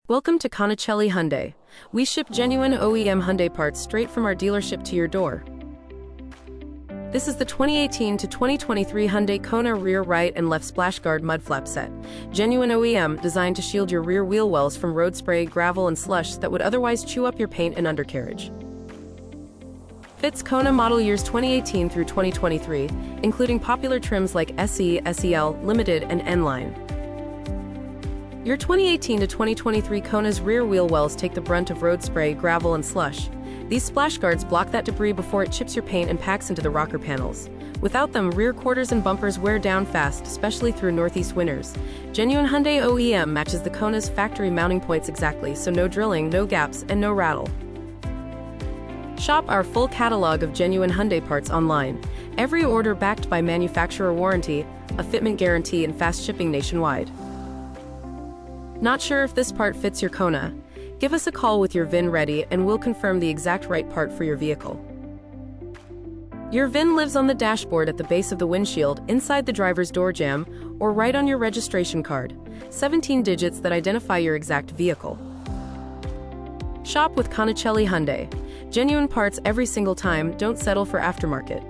Welcome to Conicelli Hyundai. We ship genuine OEM Hyundai parts straight from our dealership to your door. This is the 2018 to 2023 Hyundai Kona rear right and left splash guard mud flap set. Genuine OEM, designed to shield your rear wheel wells from road spray, gravel, and slush that would otherwise chew up your paint and undercarriage. Fits Kona model years 2018 through 2023, including popular trims like SE, SEL, Limited, and N-Line. Your 2018 to 2023 Kona's rear wheel wells take the brunt of road spray, gravel, and slush. These splash guards block that debris before it chips your paint and packs into the rocker panels. Without them, rear quarters and bumpers wear down fast, especially through northeast winters. Genuine Hyundai OEM matches the Kona's factory mounting points exactly, so no drilling, no gaps, and no rattle. Shop our full catalog of genuine Hyundai parts online. Every order backed by manufacturer warranty, a fitment guarantee, and fast shipping nationwide. Not sure if this part fits your Kona? Give us a call with your VIN ready and we'll confirm the exact right part for your vehicle. Your VIN lives on the dashboard at the base of the windshield, inside the driver's door jamb, or right on your registration card. 17 digits that identify your exact vehicle. Shop with Conicelli Hyundai. Genuine parts every single time, don't settle for aftermarket.